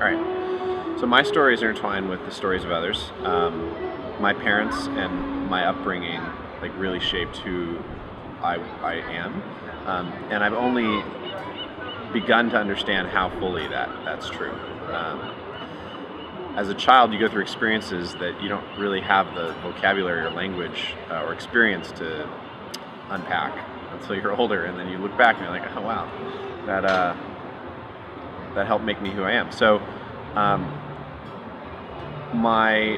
All right. So my story is intertwined with the stories of others. My parents and my upbringing really shaped who I am, and I've only begun to understand how fully that's true. As a child, you go through experiences that you don't really have the vocabulary or language or experience to unpack until you're older, and then you look back and you're like, oh wow, that helped make me who I am. So my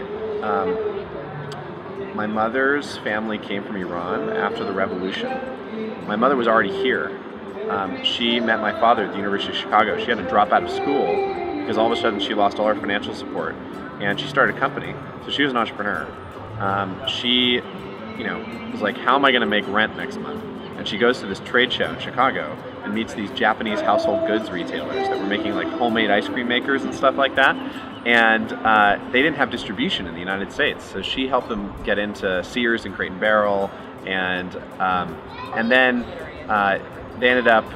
mother's family came from Iran after the revolution. My mother was already here. She met my father at the University of Chicago. She had to drop out of school because all of a sudden she lost all her financial support, and she started a company. So she was an entrepreneur. She, was like, how am I going to make rent next month? And she goes to this trade show in Chicago and meets these Japanese household goods retailers that were making homemade ice cream makers and stuff like that. And they didn't have distribution in the United States, so she helped them get into Sears and Crate and Barrel, and then they ended up.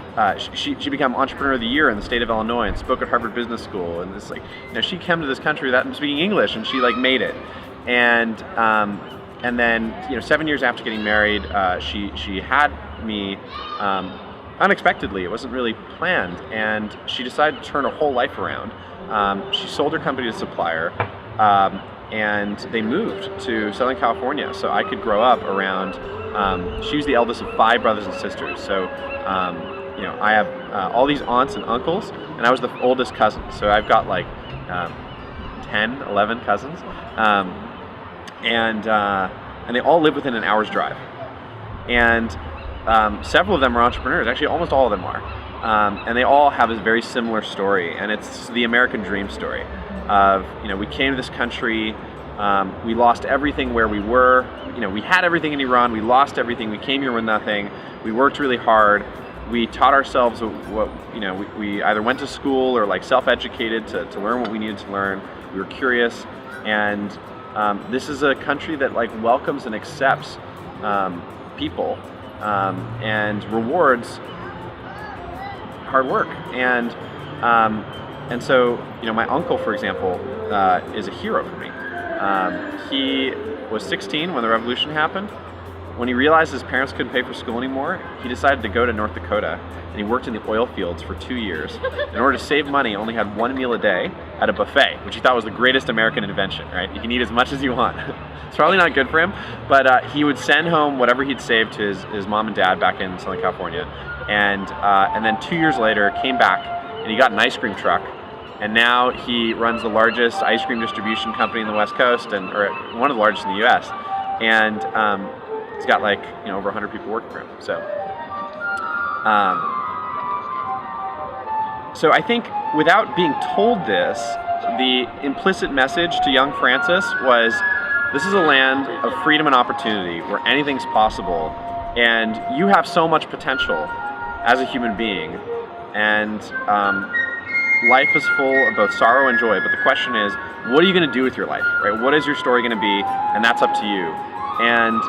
She became Entrepreneur of the Year in the state of Illinois and spoke at Harvard Business School. And this she came to this country without speaking English, and she made it. And then 7 years after getting married, she had me unexpectedly. It wasn't really planned, and she decided to turn her whole life around. She sold her company to a supplier, and they moved to Southern California so I could grow up around. She was the eldest of 5 brothers and sisters, so I have all these aunts and uncles, and I was the oldest cousin, so I've got 10, 11 cousins, and they all live within an hour's drive, and several of them are entrepreneurs. Actually, almost all of them are. And they all have a very similar story, and it's the American dream story of, we came to this country, we lost everything where we were, we had everything in Iran, we lost everything, we came here with nothing, we worked really hard, we taught ourselves what, we either went to school or self-educated to learn what we needed to learn, we were curious, and this is a country that welcomes and accepts people and rewards hard work, and so my uncle, for example, is a hero for me. He was 16 when the revolution happened. When he realized his parents couldn't pay for school anymore, he decided to go to North Dakota, and he worked in the oil fields for 2 years. In order to save money, only had 1 meal a day at a buffet, which he thought was the greatest American invention, right? You can eat as much as you want. It's probably not good for him, but he would send home whatever he'd saved to his mom and dad back in Southern California. And then 2 years later came back, and he got an ice cream truck, and now he runs the largest ice cream distribution company in the West Coast, or one of the largest in the U.S. And he's got over 100 people working for him. So I think without being told this, the implicit message to young Francis was, this is a land of freedom and opportunity where anything's possible, and you have so much potential as a human being, and life is full of both sorrow and joy, but the question is, what are you going to do with your life, right? What is your story going to be? And that's up to you. And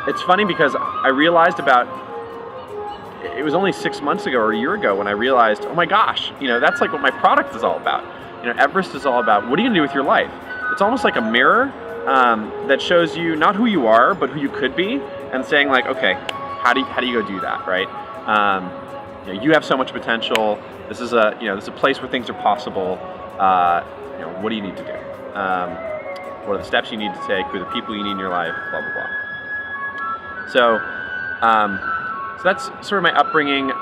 it's funny because I realized it was only 6 months ago or a year ago when I realized, oh my gosh, that's what my product is all about. Everest is all about, what are you going to do with your life? It's almost like a mirror that shows you not who you are, but who you could be, and saying okay, how do you go do that, right? You have so much potential. This is a place where things are possible. What do you need to do? What are the steps you need to take? Who are the people you need in your life? Blah blah blah. So that's sort of my upbringing.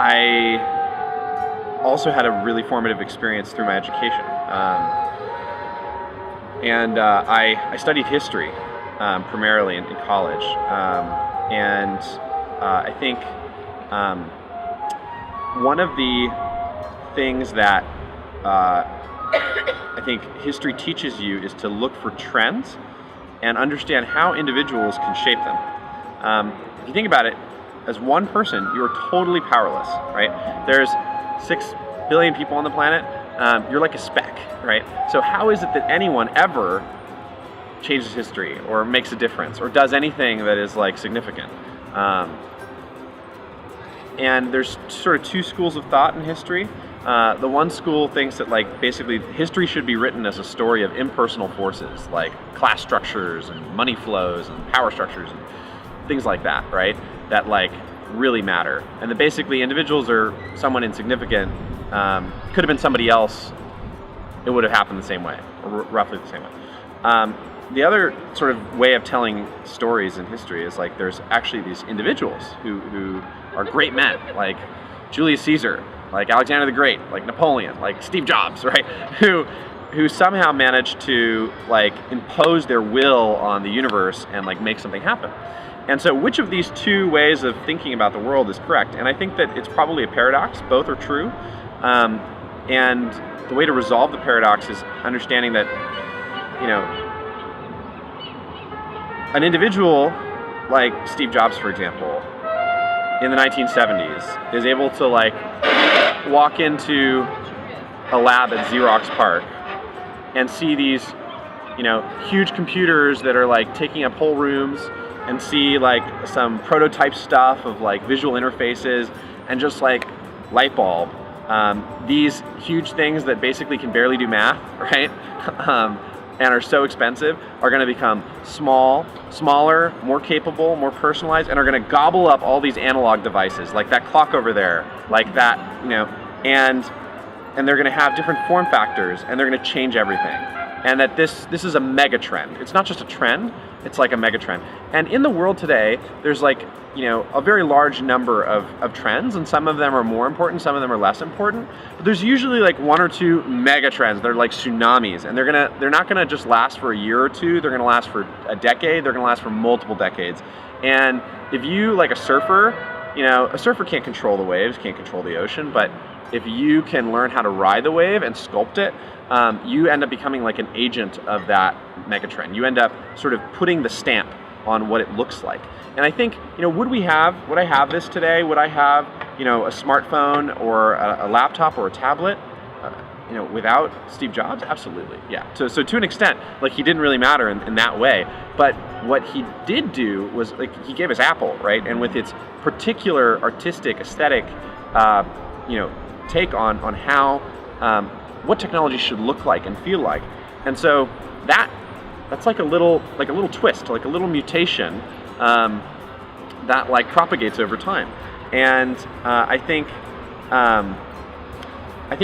I also had a really formative experience through my education. And I studied history primarily in college. And I think one of the things that I think history teaches you is to look for trends and understand how individuals can shape them. If you think about it, as one person, you're totally powerless, right? There's 6 billion people on the planet. You're like a speck, right? So how is it that anyone ever changes history or makes a difference or does anything that is like significant. And there's sort of two schools of thought in history. The one school thinks that like basically history should be written as a story of impersonal forces like class structures and money flows and power structures and things like that, right? That like really matter. And that basically individuals are someone insignificant, could have been somebody else, it would have happened the same way, or roughly the same way. The other sort of way of telling stories in history is like there's actually these individuals who are great men, like Julius Caesar, like Alexander the Great, like Napoleon, like Steve Jobs, right? Who somehow managed to like impose their will on the universe and like make something happen. And so which of these two ways of thinking about the world is correct? And I think that it's probably a paradox. Both are true. And the way to resolve the paradox is understanding that, you know, an individual like Steve Jobs, for example, in the 1970s is able to like walk into a lab at Xerox PARC and see these, you know, huge computers that are like taking up whole rooms, and see like some prototype stuff of like visual interfaces and just like light bulb. These huge things that basically can barely do math, right? And are so expensive are going to become smaller, more capable, more personalized, and are going to gobble up all these analog devices, like that clock over there, like that, you know, and they're going to have different form factors, and they're going to change everything. And that this is a mega trend. It's not just a trend, it's like a mega trend. And in the world today, there's like, you know, a very large number of trends, and some of them are more important, some of them are less important. But there's usually like one or two mega trends. They're like tsunamis, and they're not gonna just last for a year or two. They're gonna last for a decade. They're gonna last for multiple decades. And if you, like a surfer, you know, a surfer can't control the waves, can't control the ocean, but if you can learn how to ride the wave and sculpt it, you end up becoming like an agent of that megatrend. You end up sort of putting the stamp on what it looks like. And I think, you know, would I have this today? Would I have, you know, a smartphone or a laptop or a tablet, you know, without Steve Jobs? Absolutely, yeah. So to an extent, like he didn't really matter in that way. But what he did do was like he gave us Apple, right? And with its particular artistic, aesthetic, you know, take on how what technology should look like and feel like. And so that's like a little twist, like a little mutation that like propagates over time. And I think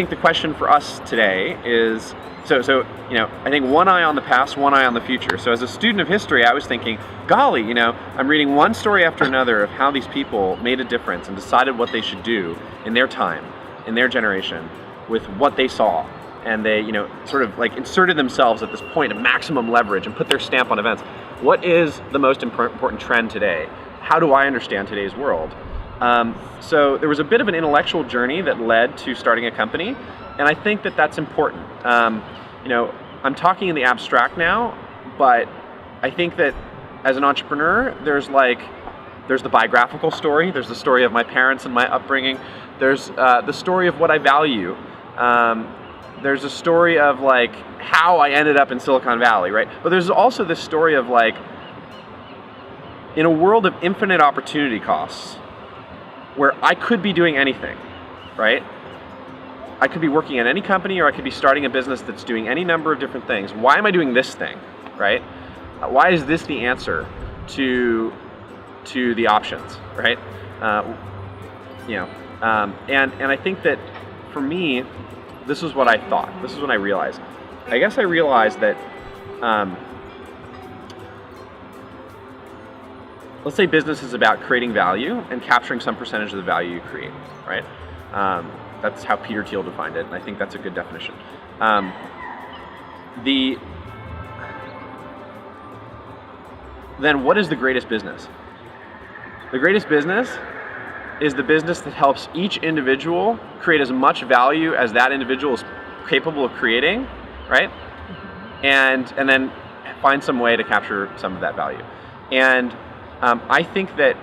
the question for us today is, so you know, I think one eye on the past, one eye on the future. So as a student of history, I was thinking, golly, you know, I'm reading one story after another of how these people made a difference and decided what they should do in their time, in their generation, with what they saw. And they, you know, sort of like inserted themselves at this point of maximum leverage and put their stamp on events. What is the most important trend today? How do I understand today's world? So there was a bit of an intellectual journey that led to starting a company, and I think that that's important. You know, I'm talking in the abstract now, but I think that as an entrepreneur, there's the biographical story, there's the story of my parents and my upbringing, there's the story of what I value. There's a story of like how I ended up in Silicon Valley, right? But there's also this story of like, in a world of infinite opportunity costs, where I could be doing anything, right? I could be working at any company, or I could be starting a business that's doing any number of different things. Why am I doing this thing, right? Why is this the answer to the options, right? You know, and I think that for me, this is what I thought. This is what I realized. I guess I realized that, let's say business is about creating value and capturing some percentage of the value you create, right? That's how Peter Thiel defined it, and I think that's a good definition. Then what is the greatest business? The greatest business is the business that helps each individual create as much value as that individual is capable of creating, right? And then find some way to capture some of that value. And I think that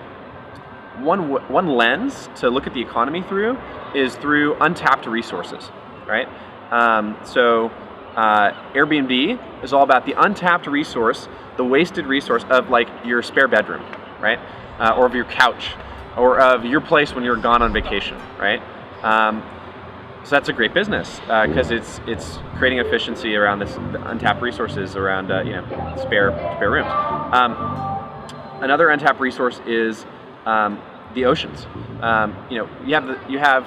one lens to look at the economy through is through untapped resources, right? So Airbnb is all about the untapped resource, the wasted resource of like your spare bedroom, right? Or of your couch, or of your place when you're gone on vacation, right? So that's a great business because it's creating efficiency around this untapped resources around spare rooms. Another untapped resource is the oceans. You have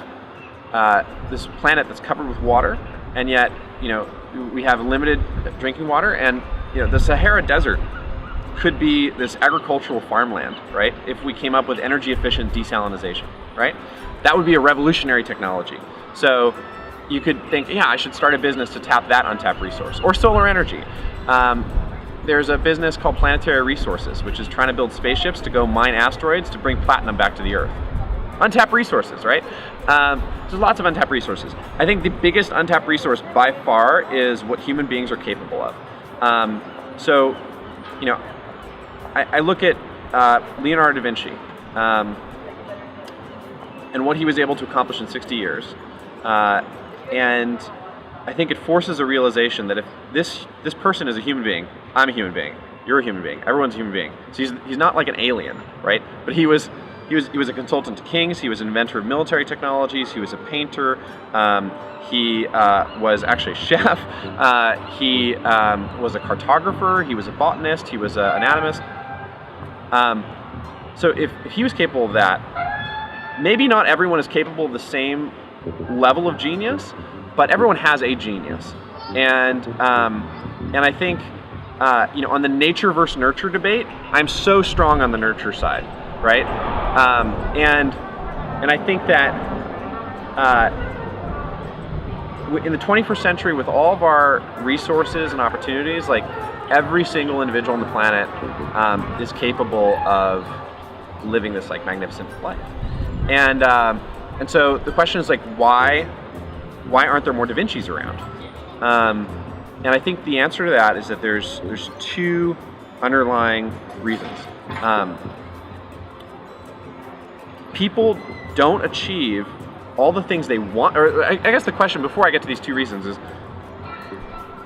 this planet that's covered with water, and yet we have limited drinking water, and the Sahara Desert could be this agricultural farmland, right? If we came up with energy efficient desalination, right? That would be a revolutionary technology. So you could think, I should start a business to tap that untapped resource. Or solar energy. There's a business called Planetary Resources, which is trying to build spaceships to go mine asteroids to bring platinum back to the Earth. Untapped resources, right? There's lots of untapped resources. I think the biggest untapped resource by far is what human beings are capable of. I look at Leonardo da Vinci and what he was able to accomplish in 60 years. And I think it forces a realization that if this person is a human being, I'm a human being, you're a human being, everyone's a human being. So he's not like an alien, right? But he was a consultant to kings. He was an inventor of military technologies. He was a painter. He was actually a chef. He was a cartographer. He was a botanist. He was an anatomist. So if he was capable of that, maybe not everyone is capable of the same level of genius, but everyone has a genius. And I think on the nature versus nurture debate, I'm so strong on the nurture side, right? And I think that in the 21st century, with all of our resources and opportunities, like every single individual on the planet is capable of living this like magnificent life. And so the question is like, why aren't there more Da Vincis around? And I think the answer to that is that there's two underlying reasons. People don't achieve all the things they want, or I guess the question before I get to these two reasons is,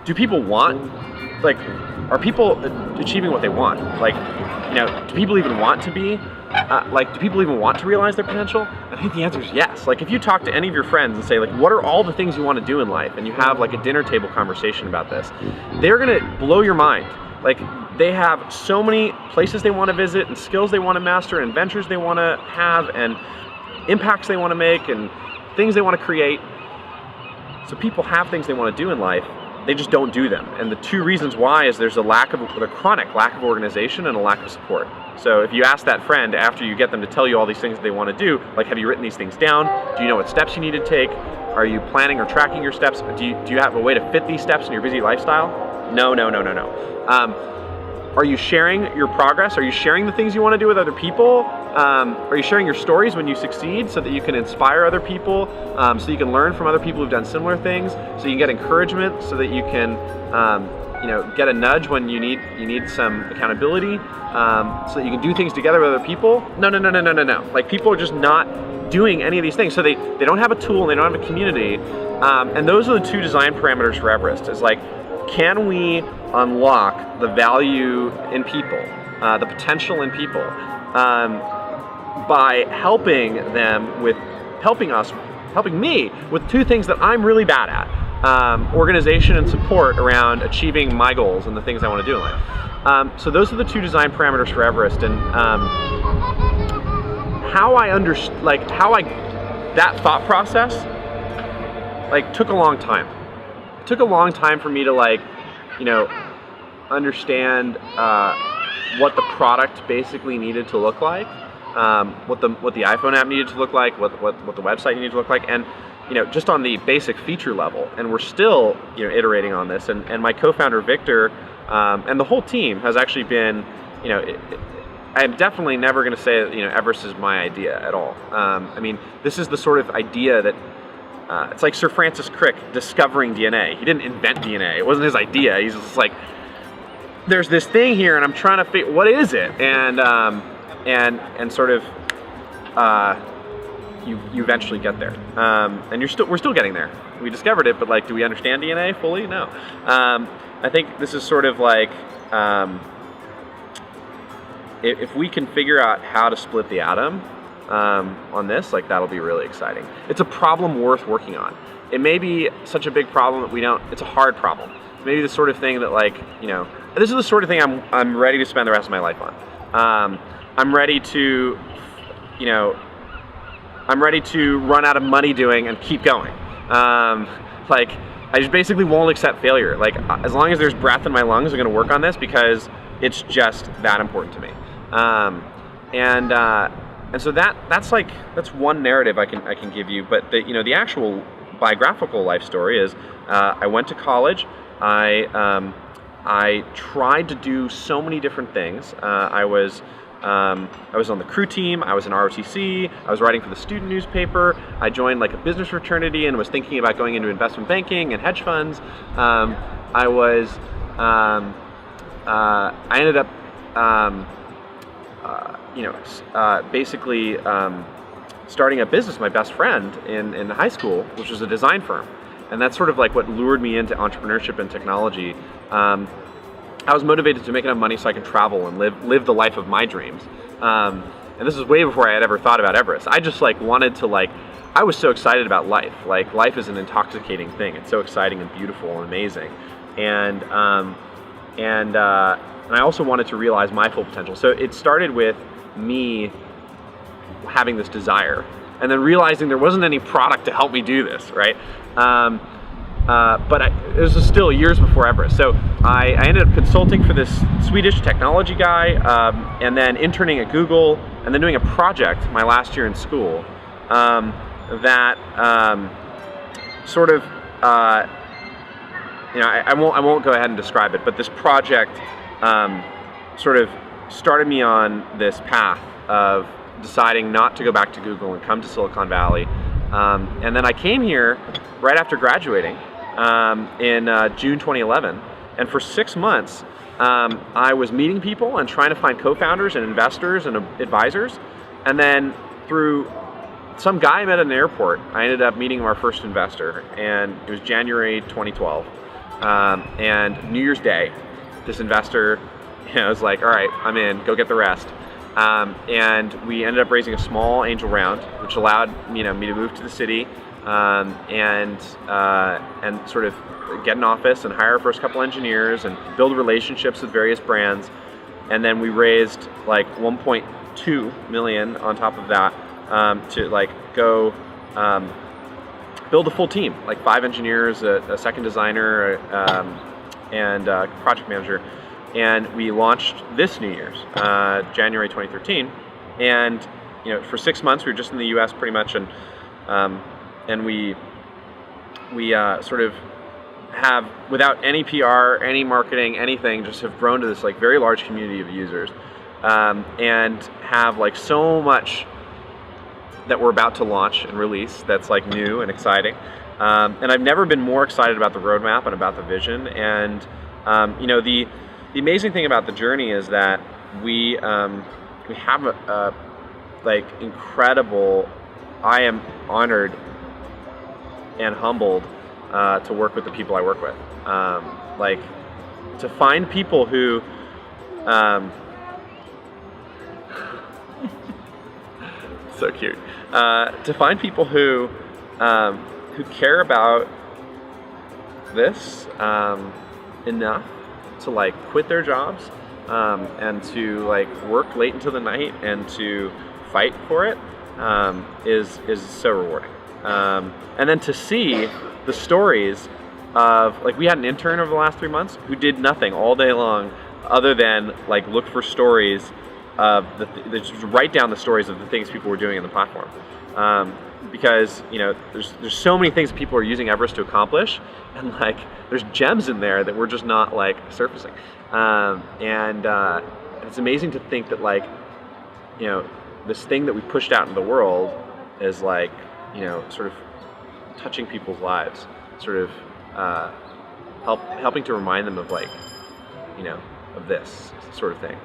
do people want, like, are people achieving what they want? Like, do people even want to be, do people even want to realize their potential? I think the answer is yes. Like, if you talk to any of your friends and say, like, what are all the things you want to do in life? And you have, like, a dinner table conversation about this, they're going to blow your mind. Like, they have so many places they want to visit and skills they want to master and ventures they want to have and impacts they want to make and things they want to create. So people have things they want to do in life, they just don't do them. And the two reasons why is there's a chronic lack of organization and a lack of support. So if you ask that friend after you get them to tell you all these things that they want to do, like, have you written these things down? Do you know what steps you need to take? Are you planning or tracking your steps? Do you have a way to fit these steps in your busy lifestyle? No. Are you sharing your progress? Are you sharing the things you want to do with other people? Are you sharing your stories when you succeed so that you can inspire other people, so you can learn from other people who've done similar things, so you can get encouragement, so that you can get a nudge when you need some accountability, so that you can do things together with other people? No. Like, people are just not doing any of these things. So they don't have a tool and they don't have a community. And those are the two design parameters for Everest. Is like, can we unlock the value in people, the potential in people, by helping me with two things that I'm really bad at, organization and support around achieving my goals and the things I want to do in life. So those are the two design parameters for Everest, and that thought process took a long time. It took a long time for me to understand what the product basically needed to look like, what the iPhone app needed to look like, what the website needed to look like, and just on the basic feature level. And we're still iterating on this. And my co-founder Victor and the whole team has actually been, I'm definitely never going to say that Everest is my idea at all. I mean, this is the sort of idea that. It's like Sir Francis Crick discovering DNA. He didn't invent DNA. It wasn't his idea. He's just like, there's this thing here, and I'm trying to figure what is it, and sort of you eventually get there. And we're still getting there. We discovered it, but like, do we understand DNA fully? No. I think this is sort of like, if we can figure out how to split the atom on this, like, that'll be really exciting. It's a problem worth working on. It may be such a big problem that it's a hard problem. Maybe the sort of thing that, like, this is the sort of thing I'm ready to spend the rest of my life on. I'm ready to, run out of money doing and keep going. Like, I just basically won't accept failure. Like, as long as there's breath in my lungs, I'm going to work on this because it's just that important to me. And so that's one narrative I can give you. But the actual biographical life story is, I went to college. I tried to do so many different things. I was on the crew team. I was in ROTC. I was writing for the student newspaper. I joined like a business fraternity and was thinking about going into investment banking and hedge funds. I ended up, basically starting a business with my best friend in high school, which was a design firm. And that's sort of like what lured me into entrepreneurship and technology. I was motivated to make enough money so I could travel and live the life of my dreams. And this is way before I had ever thought about Everest. I just wanted to I was so excited about life. Like, life is an intoxicating thing. It's so exciting and beautiful and amazing. And I also wanted to realize my full potential. So it started with me having this desire, and then realizing there wasn't any product to help me do this, right? But it was still years before Everest. So I ended up consulting for this Swedish technology guy, and then interning at Google, and then doing a project my last year in school that sort of, I won't go ahead and describe it, but this project sort of started me on this path of deciding not to go back to Google and come to Silicon Valley. And then I came here right after graduating in June 2011. And for 6 months, I was meeting people and trying to find co-founders and investors and advisors. And then through some guy I met at an airport, I ended up meeting our first investor. And it was January 2012. And New Year's Day, this investor was like, all right, I'm in, go get the rest. And we ended up raising a small angel round, which allowed me to move to the city and sort of get an office and hire our first couple engineers and build relationships with various brands. And then we raised like 1.2 million on top of that to go build a full team, like 5 engineers, a second designer, and a project manager. And we launched this New Year's, January 2013. And for 6 months we were just in the U.S. pretty much, and we sort of have, without any PR, any marketing, anything, just have grown to this very large community of users, and have so much that we're about to launch and release that's new and exciting. And I've never been more excited about the roadmap and about the vision. And the amazing thing about the journey is that we have a incredible. I am honored and humbled to work with the people I work with. To find people who so cute. To find people who care about this enough to quit their jobs and to work late into the night and to fight for it is so rewarding. And then to see the stories of we had an intern over the last 3 months who did nothing all day long other than look for stories of just write down the stories of the things people were doing in the platform. Because there's so many things people are using Everest to accomplish, and there's gems in there that we're just not surfacing. And it's amazing to think that this thing that we pushed out into the world is sort of touching people's lives, sort of helping to remind them of of this sort of thing.